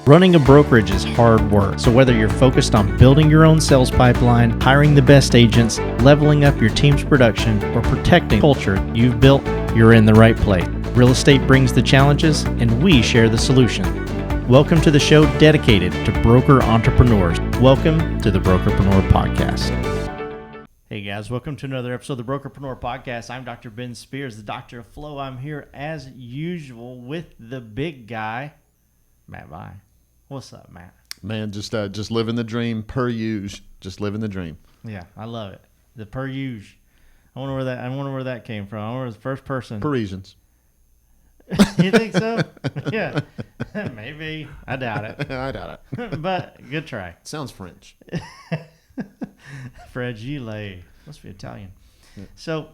Running a brokerage is hard work, so whether you're focused on building your own sales pipeline, hiring the best agents, leveling up your team's production, or protecting the culture you've built, you're in the right place. Real estate brings the challenges, and we share the solution. Welcome to the show dedicated to broker entrepreneurs. Welcome to the Brokerpreneur Podcast. Hey guys, welcome to another episode of the Brokerpreneur Podcast. I'm Dr. Ben Spears, the Doctor of Flow. I'm here as usual with the big guy, Matt Vai. What's up, Matt? Man, just living the dream per use. Just living the dream. Yeah, I love it. The per use. I wonder where that came from. I wonder the first person. Parisians. You think so? Yeah. Maybe. I doubt it. I doubt it. But good try. Sounds French. Fragile. Must be Italian. Yeah. So,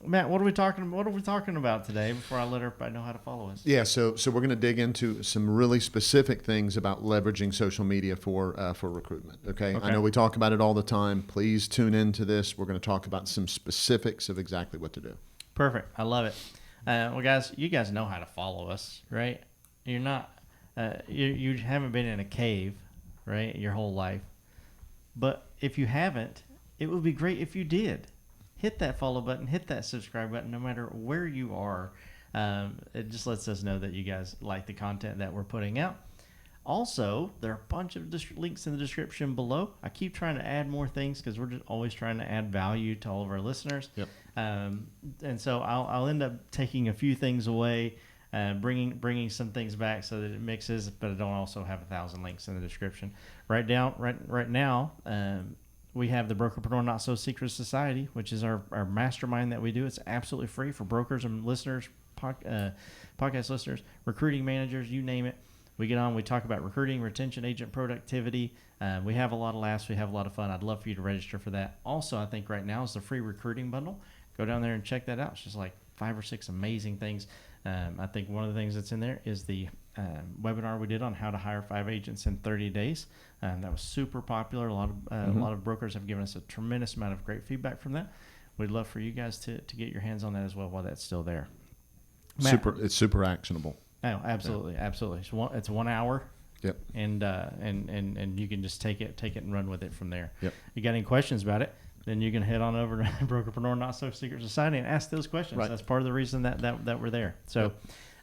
Matt, what are we talking about today before I let everybody know how to follow us? Yeah, so we're going to dig into some really specific things about leveraging social media for recruitment. Okay? I know we talk about it all the time. Please tune into this. We're going to talk about some specifics of exactly what to do. Perfect. I love it. Well, guys, you guys know how to follow us, right? You're not you haven't been in a cave, right, your whole life. But if you haven't, it would be great if you did. Hit that follow button, hit that subscribe button, no matter where you are. It just lets us know that you guys like the content that we're putting out. Also, there are a bunch of links in the description below. I keep trying to add more things because we're just always trying to add value to all of our listeners. Yep. And so I'll end up taking a few things away, bringing some things back so that it mixes, but I don't also have 1,000 links in the description. Right now, we have the Brokerpreneur Not So Secret Society, which is our mastermind that we do. It's absolutely free for brokers and listeners, podcast listeners, recruiting managers, you name it. We get on, we talk about recruiting, retention, agent productivity. We have a lot of laughs. We have a lot of fun. I'd love for you to register for that. Also, I think right now is the free recruiting bundle. Go down there and check that out. It's just like 5 or 6 amazing things. I think one of the things that's in there is the webinar we did on how to hire 5 agents in 30 days. That was super popular. A lot of brokers have given us a tremendous amount of great feedback from that. We'd love for you guys to get your hands on that as well while that's still there. Matt, it's super actionable. Oh, absolutely, yeah. Absolutely. It's 1 hour. Yep. And you can just take it and run with it from there. Yep. You got any questions about it? Then you can head on over to Brokerpreneur Not So Secret Society and ask those questions. Right. That's part of the reason that we're there. So,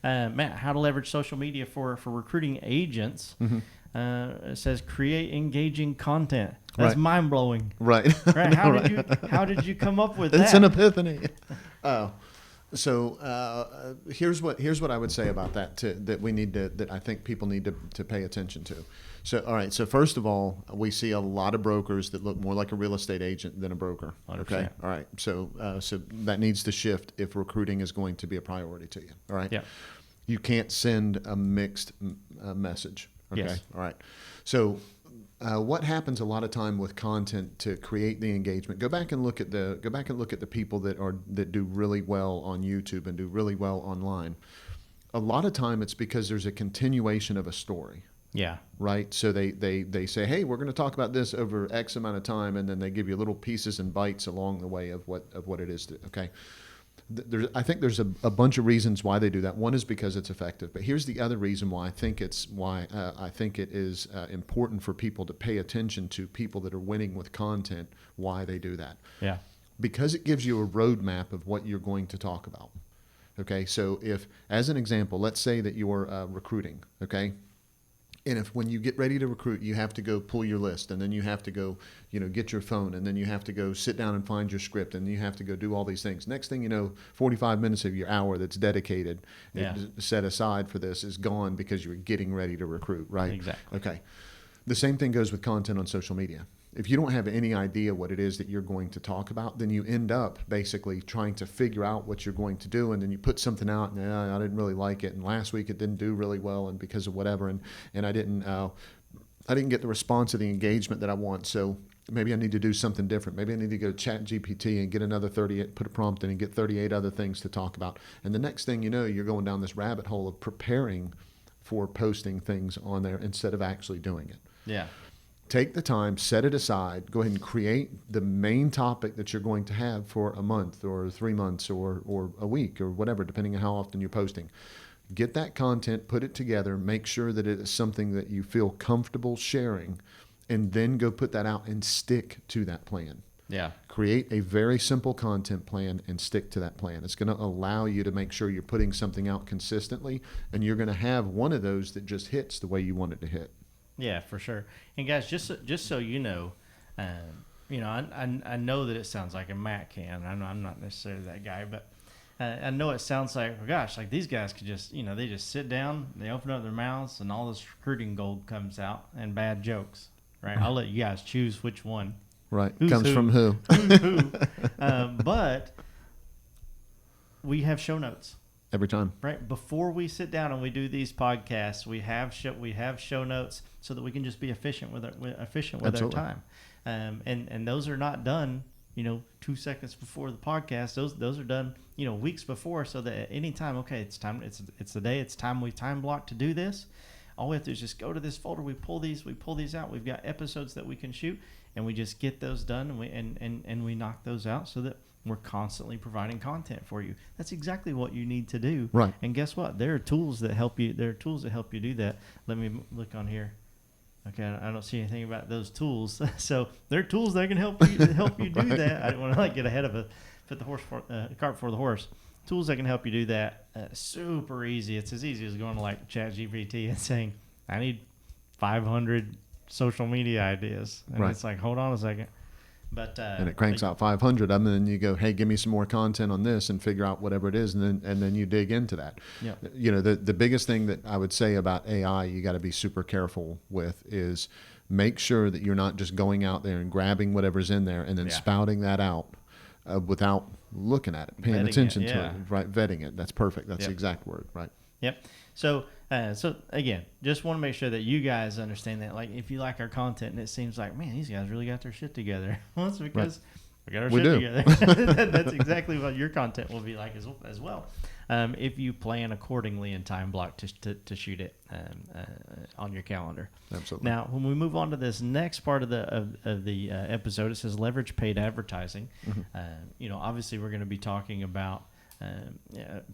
Matt, how to leverage social media for recruiting agents? Mm-hmm. It says create engaging content. That's mind blowing. Right. Right. How did you come up with that? It's an epiphany. Oh. So here's what I would say about that that I think people need to pay attention to. So all right. So first of all, we see a lot of brokers that look more like a real estate agent than a broker. 100%. Okay. All right. So that needs to shift if recruiting is going to be a priority to you. All right. Yeah. You can't send a mixed message. Okay. Yes. All right. So. What happens a lot of time with content to create the engagement? Go back and look at the people that do really well on YouTube and do really well online. A lot of time it's because there's a continuation of a story. Yeah. Right. So they say, hey, we're going to talk about this over X amount of time, and then they give you little pieces and bites along the way of what it is. Okay. I think there's a bunch of reasons why they do that. One is because it's effective, but here's the other reason why I think it is important for people to pay attention to people that are winning with content. Why they do that? Yeah, because it gives you a roadmap of what you're going to talk about. Okay, so if, as an example, let's say that you're recruiting. Okay. And if when you get ready to recruit, you have to go pull your list, and then you have to go, get your phone, and then you have to go sit down and find your script, and you have to go do all these things. Next thing you know, 45 minutes of your hour that's dedicated, set aside for this is gone because you're getting ready to recruit, right? Exactly. Okay. The same thing goes with content on social media. If you don't have any idea what it is that you're going to talk about, then you end up basically trying to figure out what you're going to do, and then you put something out, and I didn't really like it, and last week it didn't do really well, and because of whatever, and I didn't get the response or the engagement that I want, so maybe I need to do something different. Maybe I need to go chat GPT and get another 38, put a prompt in and get 38 other things to talk about. And the next thing you know, you're going down this rabbit hole of preparing for posting things on there instead of actually doing it. Yeah. Take the time, set it aside, go ahead and create the main topic that you're going to have for a month or 3 months or a week or whatever, depending on how often you're posting. Get that content, put it together, make sure that it is something that you feel comfortable sharing, and then go put that out and stick to that plan. Yeah. Create a very simple content plan and stick to that plan. It's going to allow you to make sure you're putting something out consistently, and you're going to have one of those that just hits the way you want it to hit. Yeah, for sure. And guys, just so you know, I know that it sounds like a Matt can. I know I'm not necessarily that guy, but I know it sounds like, oh gosh, like these guys could just, they just sit down, they open up their mouths, and all this recruiting gold comes out and bad jokes, right? I'll let you guys choose which one. Right. Who's Comes who? from who? Who's who? But we have show notes. Every time. Right. Before we sit down and we do these podcasts, we have show notes so that we can just be efficient with our time. And those are not done, 2 seconds before the podcast. Those are done, weeks before, so that at any time, okay, it's time. It's the day. It's time we time block to do this. All we have to do is just go to this folder. We pull these out. We've got episodes that we can shoot, and we just get those done, and we knock those out so that we're constantly providing content for you. That's exactly what you need to do. Right. And guess what? There are tools that help you. There are tools that help you do that. Let me look on here. Okay, I don't see anything about those tools. So there are tools that can help you do Right. that. I don't want to get ahead of put the cart before the horse. Tools that can help you do that. Super easy. It's as easy as going to like ChatGPT and saying, I need 500 social media ideas. And Right. it's like, hold on a second. But And it cranks out 500 of them, and then you go, hey, give me some more content on this, and figure out whatever it is, and then you dig into that. Yeah. The biggest thing that I would say about AI you got to be super careful with is make sure that you're not just going out there and grabbing whatever's in there and then spouting that out without looking at it, paying Vetting attention it, to yeah. it, right? Vetting it. That's perfect. That's Yep. the exact word, right? Yep. So again, just want to make sure that you guys understand that. Like, if you like our content and it seems like, man, these guys really got their shit together. Well, it's because we got our We shit do. together. That's exactly what your content will be like as well. If you plan accordingly and time block to shoot it on your calendar. Absolutely. Now, when we move on to this next part of the episode, it says leverage paid advertising. Mm-hmm. Obviously, we're going to be talking about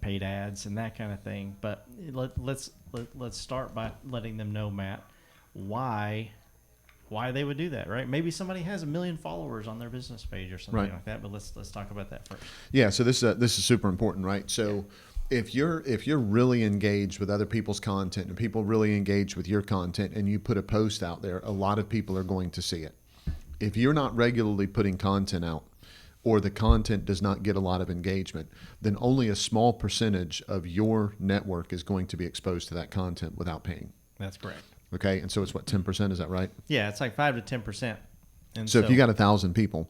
paid ads and that kind of thing. But let's start by letting them know, Matt, why they would do that, right? Maybe somebody has 1 million followers on their business page or something like that. But let's talk about that first. Yeah. So this is super important, right? So if you're really engaged with other people's content and people really engage with your content, and you put a post out there, a lot of people are going to see it. If you're not regularly putting content out, or the content does not get a lot of engagement, then only a small percentage of your network is going to be exposed to that content without paying. That's correct. Okay. And so it's what, 10%? Is that right? Yeah, it's like 5 to 10%. And So if you got 1,000 people,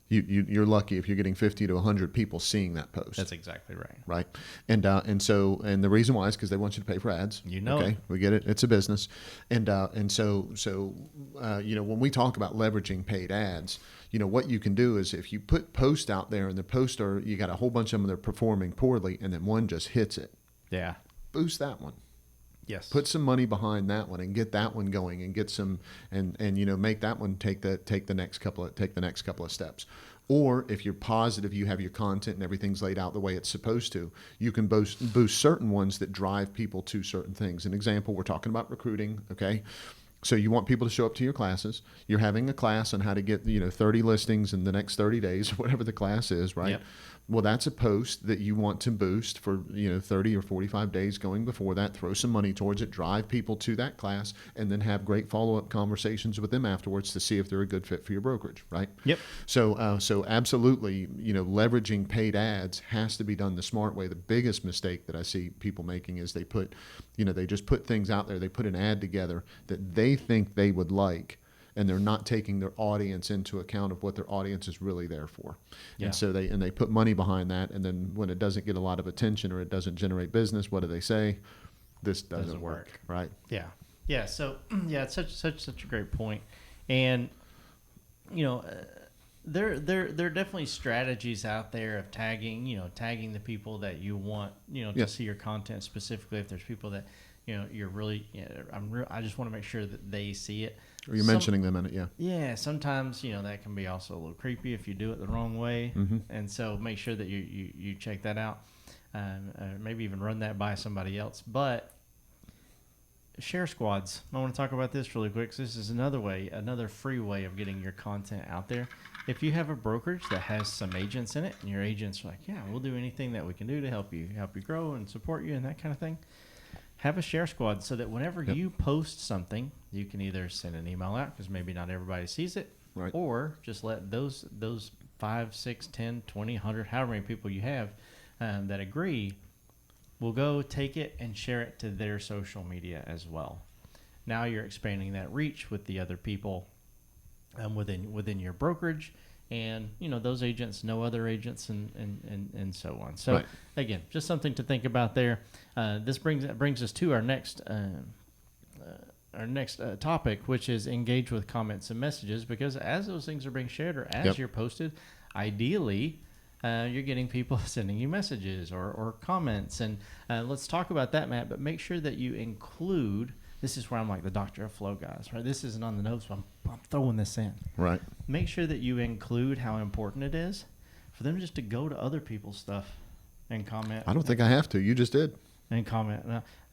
you're lucky if you're getting 50 to 100 people seeing that post. that's exactly right. Right. And the reason why is because they want you to pay for ads. Okay. it. We get it. It's a business. And so when we talk about leveraging paid ads, what you can do is if you put posts out there, and the posts you got a whole bunch of them that are performing poorly, and then one just hits it. Yeah. Boost that one. Yes. Put some money behind that one and get that one going, and get some and make that one take the next couple of steps. Or if you're positive you have your content and everything's laid out the way it's supposed to, you can boost certain ones that drive people to certain things. An example, we're talking about recruiting, okay? So you want people to show up to your classes. You're having a class on how to get 30 listings in the next 30 days, or whatever the class is, right? Yep. Well, that's a post that you want to boost for 30 or 45 days going before that. Throw some money towards it, drive people to that class, and then have great follow-up conversations with them afterwards to see if they're a good fit for your brokerage, right? Yep. So absolutely, leveraging paid ads has to be done the smart way. The biggest mistake that I see people making is they just put things out there. They put an ad together that they think they would like, and they're not taking their audience into account of what their audience is really there for. Yeah. And so they put money behind that, and then when it doesn't get a lot of attention or it doesn't generate business, what do they say? This doesn't work, right? Yeah. Yeah. So it's such a great point. And there are definitely strategies out there of tagging the people that you want to see your content, specifically if there's people that you're really I just want to make sure that they see it. Or you're mentioning them in it, yeah. Yeah, sometimes that can be also a little creepy if you do it the wrong way, Mm-hmm. and so make sure that you check that out. maybe even run that by somebody else. But share squads. I want to talk about this really quick. This is another free way of getting your content out there. If you have a brokerage that has some agents in it, and your agents are like, yeah, we'll do anything that we can do to help you grow and support you and that kind of thing, have a share squad so that whenever you post something, you can either send an email out because maybe not everybody sees it, Right. or just let those 5, 6, 10, 20, 100, however many people you have that agree, will go take it and share it to their social media as well. Now you're expanding that reach with the other people within your brokerage, and those agents know other agents and so on. So Right. again, just something to think about there. This brings us to our next topic, which is engage with comments and messages, because as those things are being shared or as you're posted, ideally you're getting people sending you messages or comments. And let's talk about that, Matt, but make sure that you include, this is where I'm like the doctor of flow, guys, right? This isn't on the notes, but I'm throwing this in. Right. Make sure that you include how important it is for them just to go to other people's stuff and comment. I don't think I have to. You just did. And comment.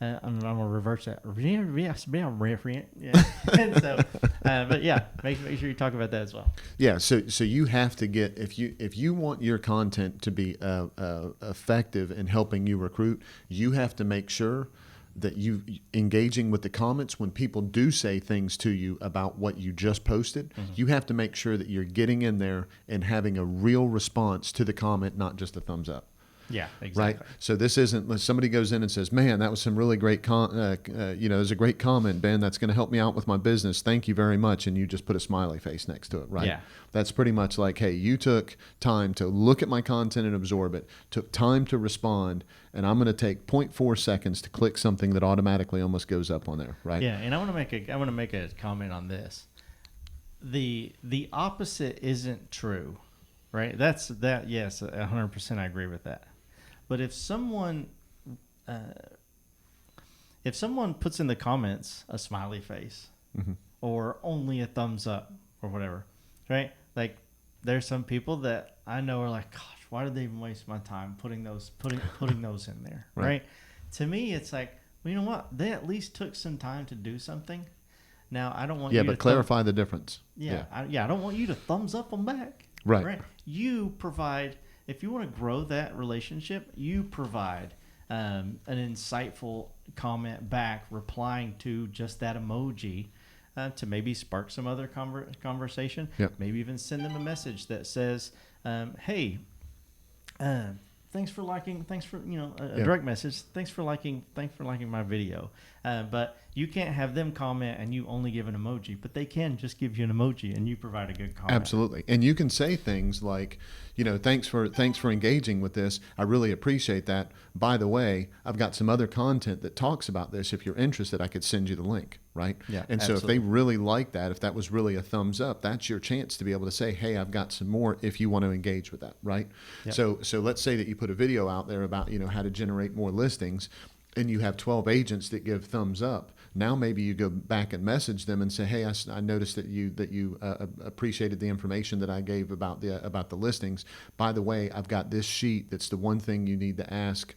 I'm going to reverse that. Yes, be a referent. Yeah. And so, but yeah, make sure you talk about that as well. Yeah. So you have to get, if you want your content to be effective in helping you recruit, you have to make sure that you engaging with the comments when people do say things to you about what you just posted. Mm-hmm. You have to make sure that you're getting in there and having a real response to the comment, not just a thumbs up. Yeah, exactly. Right. So this isn't when somebody goes in and says, "Man, that was some really great there's a great comment, Ben. That's going to help me out with my business. Thank you very much." And you just put a smiley face next to it, right? Yeah. That's pretty much like, "Hey, you took time to look at my content and absorb it. Took time to respond, and I'm going to take 0.4 seconds to click something that automatically almost goes up on there." Right. Yeah, and I want to make a comment on this. The opposite isn't true, right? Yes, 100% I agree with that. But if someone puts in the comments a smiley face, mm-hmm. or only a thumbs up or whatever, right? Like there's some people that I know are like, gosh, why did they even waste my time putting those in there, right? To me, it's like, well, you know what? They at least took some time to do something. Now I don't want you to clarify the difference. Yeah. I don't want you to thumbs up them back. Right. You provide. If you want to grow that relationship, you provide an insightful comment back, replying to just that emoji to maybe spark some other conversation. Yep. Maybe even send them a message that says, "Hey, thanks for liking. Thanks for a direct message. Thanks for liking my video." But you can't have them comment and you only give an emoji, but they can just give you an emoji and you provide a good comment. Absolutely. And you can say things like, thanks for engaging with this. I really appreciate that. By the way, I've got some other content that talks about this. If you're interested, I could send you the link, right? Yeah. And so if they really like that, if that was really a thumbs up, that's your chance to be able to say, "Hey, I've got some more," if you want to engage with that, right? Yep. So let's say that you put a video out there about, how to generate more listings, and you have 12 agents that give thumbs up. Now maybe you go back and message them and say, "Hey, I noticed that you appreciated the information that I gave about the listings. By the way, I've got this sheet that's the one thing you need to ask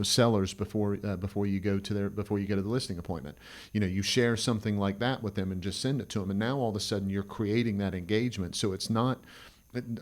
sellers before you go to the listing appointment." You share something like that with them and just send it to them, and now all of a sudden you're creating that engagement. So it's not.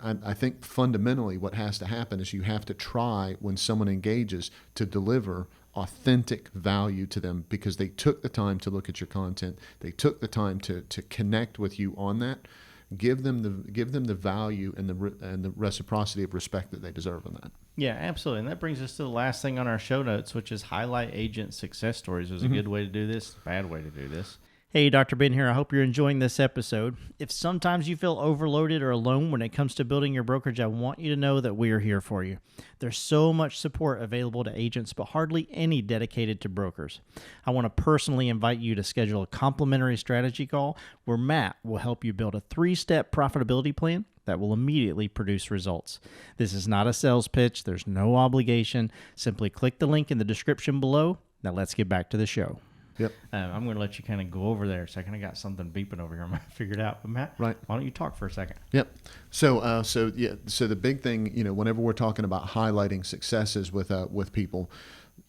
I think fundamentally what has to happen is you have to try, when someone engages, to deliver authentic value to them, because they took the time to look at your content. They took the time to connect with you on that. Give them the value and the reciprocity of respect that they deserve on that. Yeah, absolutely. And that brings us to the last thing on our show notes, which is highlight agent success stories. There's a good way to do this, a bad way to do this. Hey, Dr. Ben here. I hope you're enjoying this episode. If sometimes you feel overloaded or alone when it comes to building your brokerage, I want you to know that we are here for you. There's so much support available to agents, but hardly any dedicated to brokers. I want to personally invite you to schedule a complimentary strategy call where Matt will help you build a 3-step profitability plan that will immediately produce results. This is not a sales pitch. There's no obligation. Simply click the link in the description below. Now let's get back to the show. Yep. I'm going to let you kind of go over there. So I kind of got something beeping over here. I'm figured out. But Matt, Right. why don't you talk for a second? Yep. So the big thing, whenever we're talking about highlighting successes with people,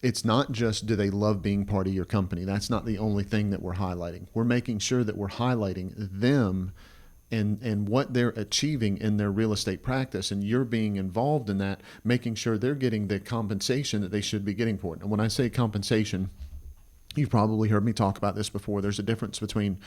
it's not just do they love being part of your company. That's not the only thing that we're highlighting. We're making sure that we're highlighting them and what they're achieving in their real estate practice, and you're being involved in that, making sure they're getting the compensation that they should be getting for it. And when I say compensation, you've probably heard me talk about this before. There's a difference between,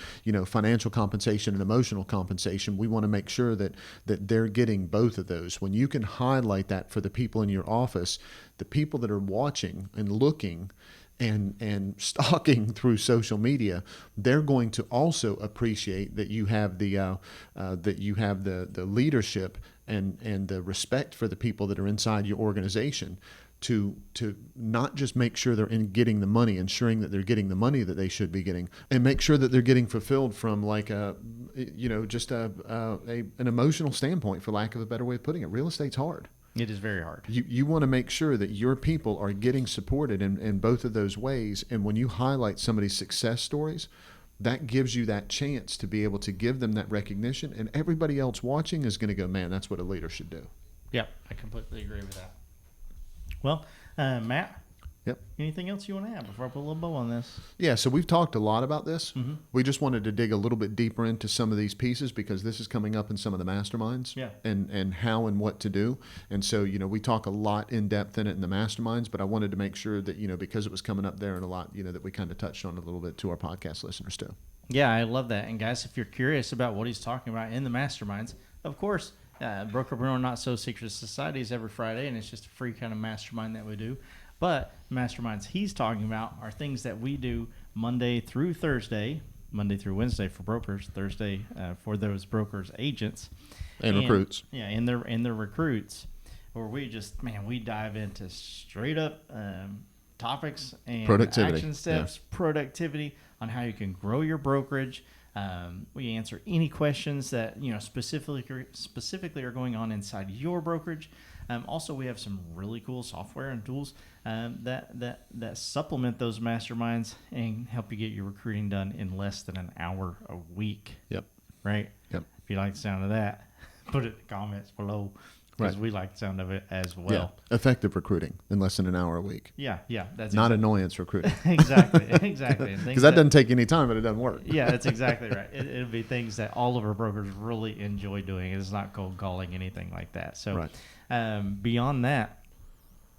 financial compensation and emotional compensation. We want to make sure that they're getting both of those. When you can highlight that for the people in your office, the people that are watching and looking and stalking through social media, they're going to also appreciate that you have the leadership and the respect for the people that are inside your organization to not just make sure they're getting the money, ensuring that they're getting the money that they should be getting, and make sure that they're getting fulfilled from like an emotional standpoint, for lack of a better way of putting it. Real estate's hard. It is very hard. You want to make sure that your people are getting supported in both of those ways. And when you highlight somebody's success stories, that gives you that chance to be able to give them that recognition. And everybody else watching is going to go, man, that's what a leader should do. Yep, I completely agree with that. Well, Matt, yep. Anything else you want to add before I put a little bow on this? Yeah, so we've talked a lot about this. Mm-hmm. We just wanted to dig a little bit deeper into some of these pieces because this is coming up in some of the masterminds, yeah, and how and what to do. And so, we talk a lot in depth in it in the masterminds, but I wanted to make sure that, because it was coming up there and a lot, that we kind of touched on a little bit to our podcast listeners too. Yeah, I love that. And guys, if you're curious about what he's talking about in the masterminds, of course, Brokerpreneur Not So Secret Society is every Friday, and it's just a free kind of mastermind that we do. But masterminds he's talking about are things that we do Monday through Thursday, Monday through Wednesday for brokers, Thursday for those brokers agents and recruits. Yeah, and their recruits, where we just we dive into straight up topics and productivity, action steps, productivity on how you can grow your brokerage. We answer any questions that specifically are going on inside your brokerage. Also, we have some really cool software and tools that supplement those masterminds and help you get your recruiting done in less than an hour a week. Yep. Right? Yep. If you like the sound of that, put it in the comments below, because we like the sound of it as well. Yeah. Effective recruiting in less than an hour a week. Yeah. That's not annoyance recruiting. Exactly. Because that doesn't take any time, but it doesn't work. Yeah, that's exactly right. It'll be things that all of our brokers really enjoy doing. It's not cold calling, anything like that. So, right. Beyond that,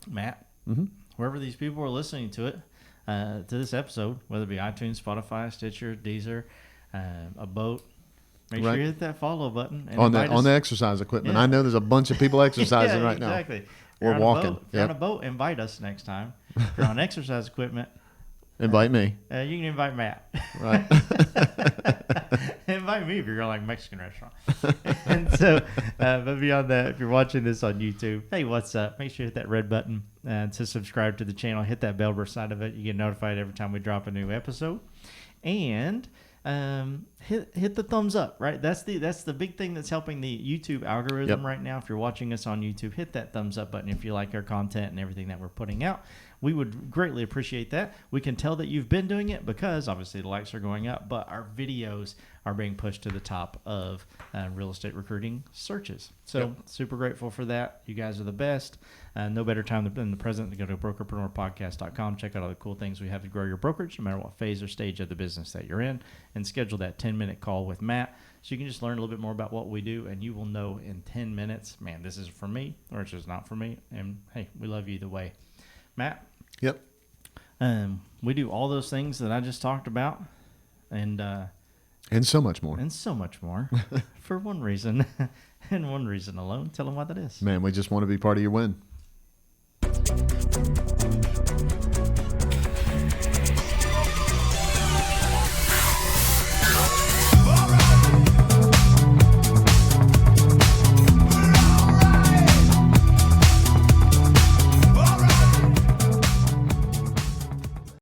Matt, mm-hmm. wherever these people are listening to it, to this episode, whether it be iTunes, Spotify, Stitcher, Deezer, a boat, make sure you hit that follow button. And on the exercise equipment. Yeah. I know there's a bunch of people exercising right now. Exactly. Or walking. If you're on a boat, invite us next time. If you're on exercise equipment, invite me. You can invite Matt. Right. Invite me if you're going like Mexican restaurant. And so, but beyond that, if you're watching this on YouTube, hey, what's up? Make sure you hit that red button to subscribe to the channel. Hit that bell beside of it. You get notified every time we drop a new episode. And hit the thumbs up, right? That's the big thing that's helping the YouTube algorithm right now. If you're watching us on YouTube, hit that thumbs up button if you like our content and everything that we're putting out. We would greatly appreciate that. We can tell that you've been doing it because obviously the likes are going up, but our videos are being pushed to the top of real estate recruiting searches. So super grateful for that. You guys are the best. No better time than the present to go to brokerpreneurpodcast.com. Check out all the cool things we have to grow your brokerage, no matter what phase or stage of the business that you're in, and schedule that 10-minute call with Matt so you can just learn a little bit more about what we do, and you will know in 10 minutes, man, this is for me or it's just not for me. And hey, we love you either way. Matt? Yep. We do all those things that I just talked about, and so much more. And so much more for one reason and one reason alone. Tell them what that is. Man, we just want to be part of your win.